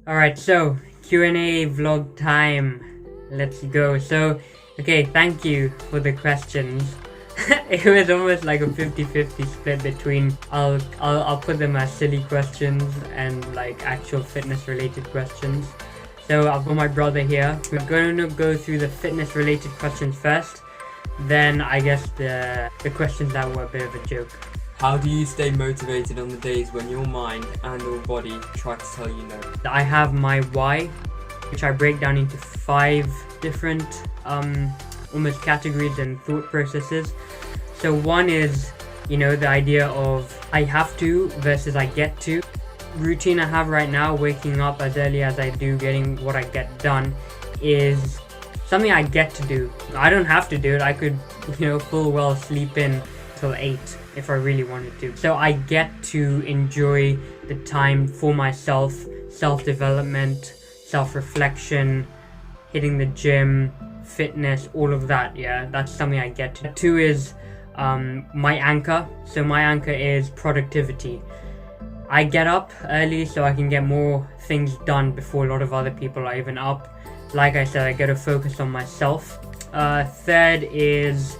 Alright, so Q&A vlog time. Let's go. So, okay, thank you for the questions. It was almost like a 50-50 split between I'll put them as silly questions and like actual fitness related questions. So I've got my brother here. We're going to go through the fitness related questions first. Then I guess the questions that were a bit of a joke. How do you stay motivated on the days when your mind and or body try to tell you no? I have my why, which I break down into 5 different almost categories and thought processes. So one is, the idea of I have to versus I get to. Routine I have right now, waking up as early as I do, getting what I get done, is something I get to do. I don't have to do it. I could, full well sleep in till 8 if I really wanted to. So I get to enjoy the time for myself, self-development, self-reflection, hitting the gym, fitness, all of that. Yeah, that's something I get to. 2 is my anchor. So my anchor is productivity. I get up early so I can get more things done before a lot of other people are even up. Like I said, I get to focus on myself. 3rd is,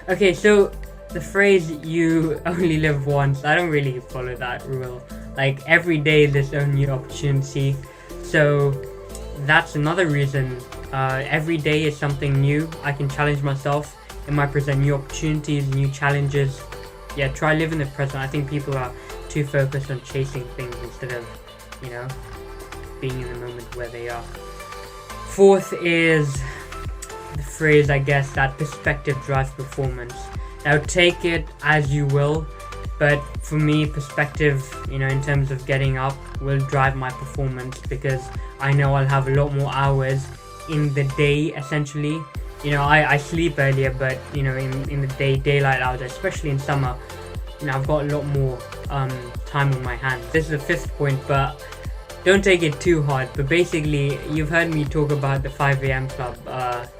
okay, so the phrase "you only live once," I don't really follow that rule. Like, every day there's a new opportunity. So that's another reason. Every day is something new. I can challenge myself. It might present new opportunities, new challenges. Yeah, try live in the present. I think people are too focused on chasing things instead of, being in the moment where they are. 4th is the phrase, I guess, that perspective drives performance. Now, take it as you will, but for me, perspective, in terms of getting up, will drive my performance, because I know I'll have a lot more hours in the day, essentially. I sleep earlier, but, in the daylight hours, especially in summer, I've got a lot more time on my hands. This is the 5th point, but don't take it too hard. But basically, you've heard me talk about the 5 a.m. Club,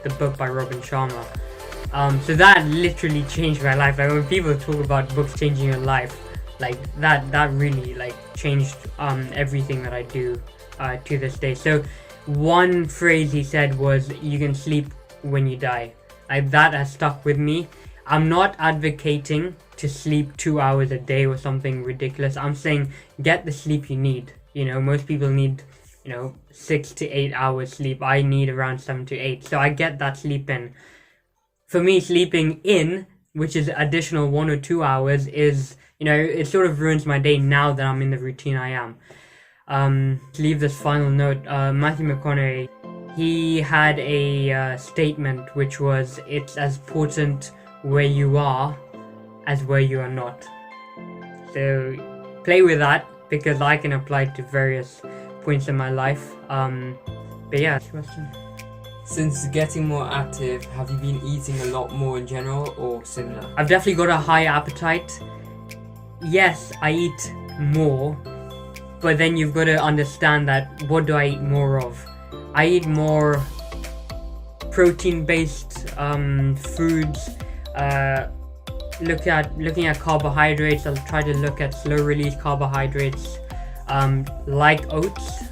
the book by Robin Sharma. So that literally changed my life. Like, when people talk about books changing your life, like that really changed everything that I do to this day. So one phrase he said was, "You can sleep when you die." Like, that has stuck with me. I'm not advocating to sleep 2 hours a day or something ridiculous. I'm saying get the sleep you need. Most people need 6 to 8 hours sleep. I need around 7 to 8. So I get that sleep in. For me, sleeping in, which is additional 1 or 2 hours, is, it sort of ruins my day now that I'm in the routine I am. Leave this final note. Matthew McConaughey, he had a statement which was, "It's as important where you are as where you are not." So play with that, because I can apply it to various points in my life. But yeah, question. Since getting more active, have you been eating a lot more in general or similar? I've definitely got a high appetite. Yes, I eat more, but then you've got to understand that, what do I eat more of? I eat more protein-based foods. Looking at carbohydrates, I'll try to look at slow-release carbohydrates, like oats.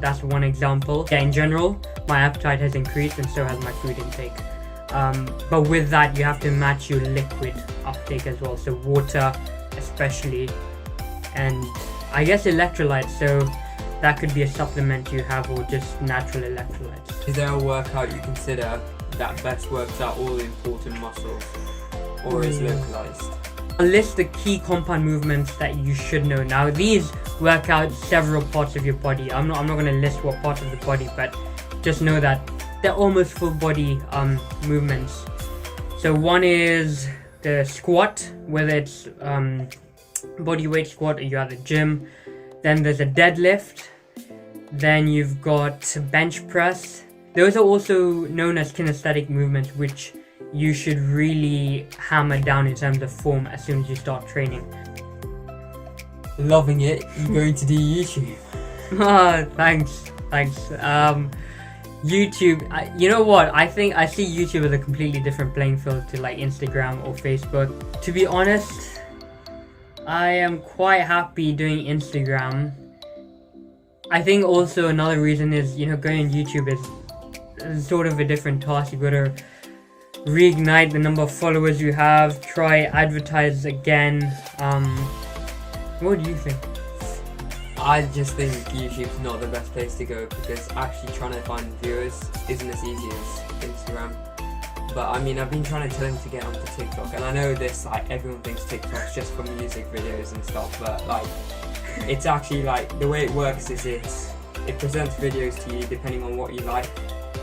That's one example. Yeah, in general, my appetite has increased, and so has my food intake. But with that, you have to match your liquid uptake as well. So water, especially, and I guess electrolytes. So that could be a supplement you have, or just natural electrolytes. Is there a workout you consider that best works out all the important muscles, or is localized? I'll list the key compound movements that you should know. Now, these work out several parts of your body. I'm not going to list what parts of the body, but just know that they're almost full body movements. So one is the squat, whether it's body weight squat or you're at the gym. Then there's a deadlift. Then you've got bench press. Those are also known as kinesthetic movements, which you should really hammer down in terms of form as soon as you start training. Loving it. You're going to do YouTube. Thanks. YouTube, you know what? I think I see YouTube as a completely different playing field to like Instagram or Facebook. To be honest, I am quite happy doing Instagram I think also another reason is, you know, going on YouTube is sort of a different task. You gotta reignite the number of followers you have, try advertise again. What do you think? I just think YouTube's not the best place to go because actually trying to find viewers isn't as easy as Instagram. But I mean, I've been trying to tell him to get onto TikTok, and I know this, like, everyone thinks TikTok's just for music videos and stuff, but like, it's actually like, the way it works is it presents videos to you depending on what you like.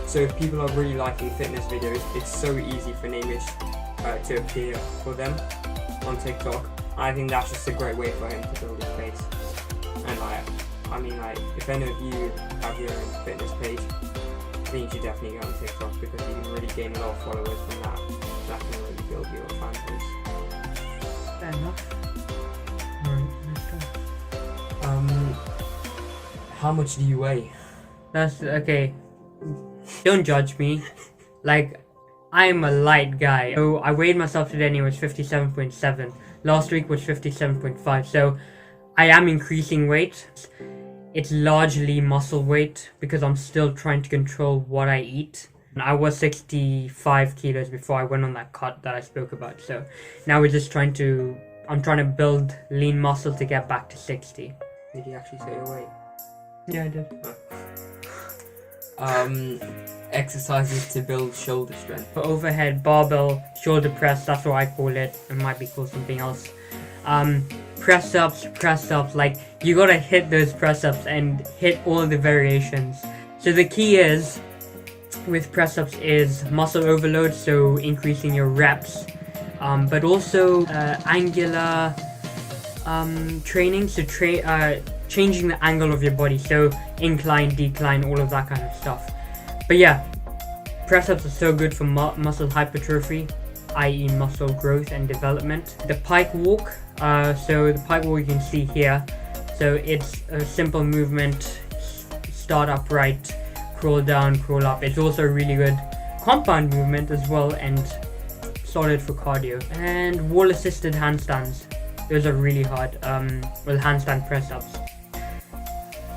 So if people are really liking fitness videos, it's so easy for Namish to appear for them on TikTok. I think that's just a great way for him to build his base. And I mean, if any of you have your own fitness page, I think you should definitely go on TikTok because you can really gain a lot of followers from that. That can really build your fan base. Fair enough. Alright, let's go. How much do you weigh? That's okay. Don't judge me. Like, I'm a light guy. So I weighed myself today and it was 57.7. Last week was 57.5. So I am increasing weight. It's largely muscle weight because I'm still trying to control what I eat. I was 65 kilos before I went on that cut that I spoke about. So now we're just I'm trying to build lean muscle to get back to 60. Did you actually say your weight? Yeah, I did. Exercises to build shoulder strength. For overhead, barbell, shoulder press, that's what I call it. It might be called something else. Press ups, like, you gotta hit those press ups and hit all the variations. So the key is, with press ups, is muscle overload, so increasing your reps, but also angular training, so changing the angle of your body, so incline, decline, all of that kind of stuff. But yeah, press ups are so good for muscle hypertrophy, i.e. muscle growth and development. The pike walk, so the pike walk you can see here, so it's a simple movement, start upright, crawl down, crawl up. It's also a really good compound movement as well and solid for cardio. And wall assisted handstands, those are really hard, handstand press ups.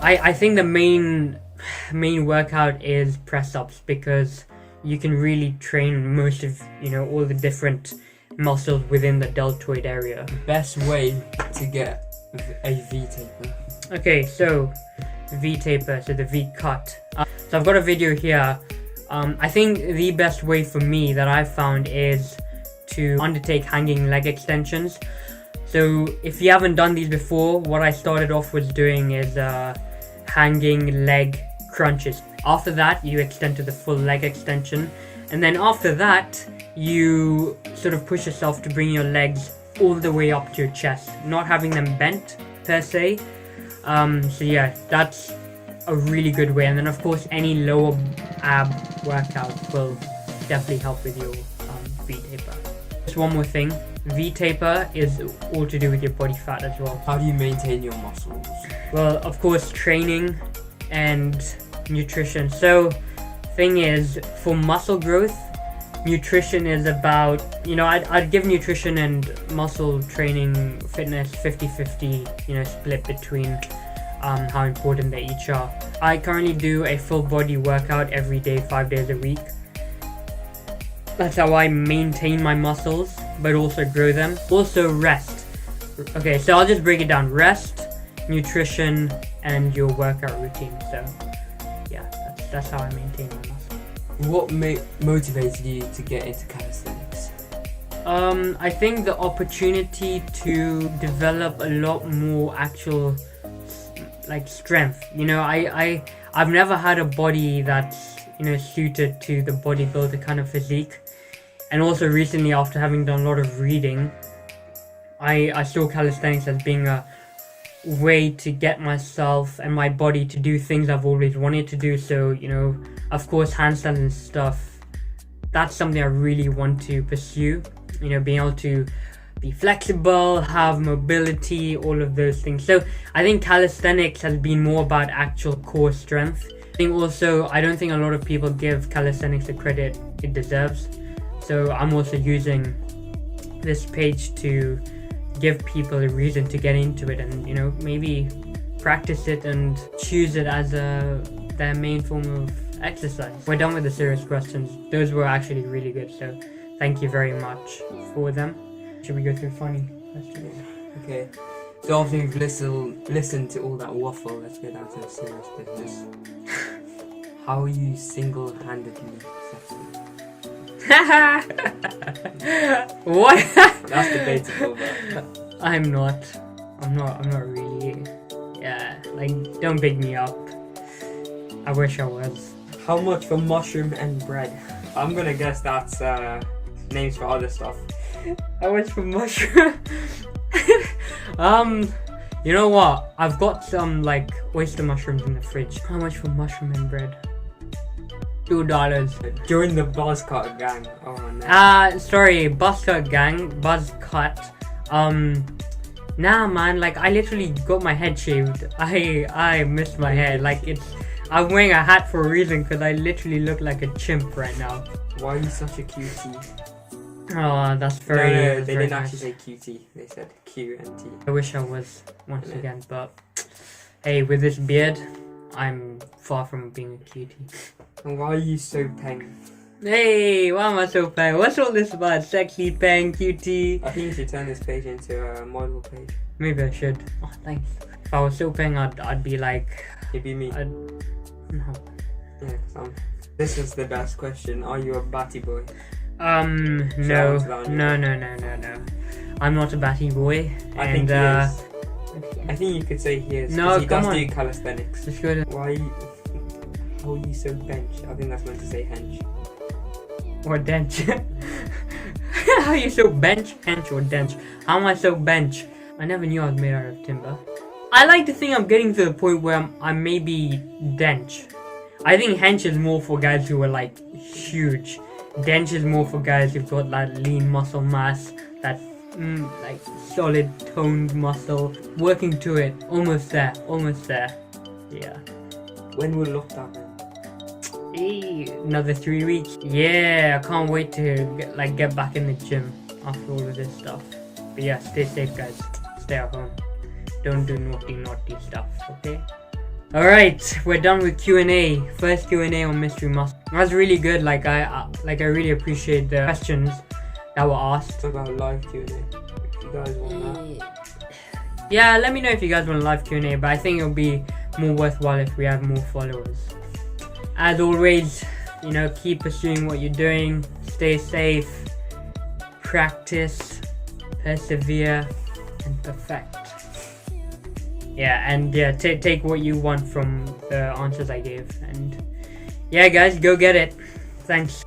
I think the main workout is press ups because you can really train most of, all the different muscles within the deltoid area. Best way to get a V-taper. Okay, so V-taper, so the V-cut. So I've got a video here. I think the best way for me that I've found is to undertake hanging leg extensions. So if you haven't done these before, what I started off with doing is hanging leg crunches. After that, you extend to the full leg extension, and then after that, you sort of push yourself to bring your legs all the way up to your chest, not having them bent per se. So yeah, that's a really good way. And then of course, any lower ab workout will definitely help with your V-taper. Just one more thing, V-taper is all to do with your body fat as well. How do you maintain your muscles? Well, of course, training and nutrition. So thing is, for muscle growth, nutrition is about, I'd give nutrition and muscle training, fitness 50-50, split between how important they each are. I currently do a full body workout every day, 5 days a week. That's how I maintain my muscles, but also grow them. Also rest. Okay, so I'll just break it down. Rest, nutrition, and your workout routine. So yeah, that's how I maintain my muscle. What motivated you to get into calisthenics? I think the opportunity to develop a lot more actual strength. I've never had a body that's suited to the bodybuilder kind of physique. And also recently, after having done a lot of reading, I saw calisthenics as being a way to get myself and my body to do things I've always wanted to do. So, of course, handstands and stuff, that's something I really want to pursue. Being able to be flexible, have mobility, all of those things. So I think calisthenics has been more about actual core strength. I don't think a lot of people give calisthenics the credit it deserves. So I'm also using this page to give people a reason to get into it and, maybe practice it and choose it as their main form of exercise. We're done with the serious questions. Those were actually really good, so thank you very much for them. Should we go through funny questions? Okay. So after you've listened to all that waffle, let's get down to the serious business. How are you single-handedly successful? What? That's debatable, but I'm not really. Yeah, like, don't big me up. I wish I was. how much for mushroom and bread? I'm gonna guess that's names for other stuff. How much for mushroom? You know what? I've got some like oyster mushrooms in the fridge. How much for mushroom and bread? $2. Join the Buzzcut gang. Oh no. Sorry, Buzzcut gang, Buzzcut. Nah, man, like I literally got my head shaved. I missed my hair. Like I'm wearing a hat for a reason because I literally look like a chimp right now. Why are you such a cutie? Oh, that's very. No, that's they very didn't nice. actually say cutie. They said Q and T. I wish I was once Yeah. again, but hey, with this beard, I'm far from being a cutie. And why are you so peng? Hey, why am I so peng? What's all this about? Sexy, peng, cutie? I think you should turn this page into a model page. Maybe I should. Oh, thanks. If I was so peng, I'd be like, It'd be me. no. Yeah, 'cause this is the best question. Are you a batty boy? No, Sounds like it. no. I'm not a batty boy. I think he is. I think you could say he is. No, 'cause he come does on. do calisthenics. Just go to Why are you... How are you so bench? I think that's meant to say hench. or dench. How are you so bench, hench, or dench? How am I so bench? I never knew I was made out of timber. I like to think I'm getting to the point where I'm maybe dench. I think hench is more for guys who are like huge. Dench is more for guys who've got that lean muscle mass, that like solid toned muscle. Working to it, almost there. Yeah. When will lockdown end? Hey, another 3 weeks. Yeah, I can't wait to get back in the gym after all of this stuff. But yeah, stay safe, guys. Stay at home. Don't do naughty stuff, okay? Alright, we're done with Q&A. First Q&A on Mystery Muscle. That was really good. I really appreciate the questions that were asked. Talk about live Q&A. If you guys want that. Yeah, let me know if you guys want a live Q&A, but I think it'll be more worthwhile if we have more followers. As always, keep pursuing what you're doing. Stay safe. Practice. Persevere. And perfect. Yeah, and yeah, take what you want from the answers I gave. And yeah, guys, go get it. Thanks.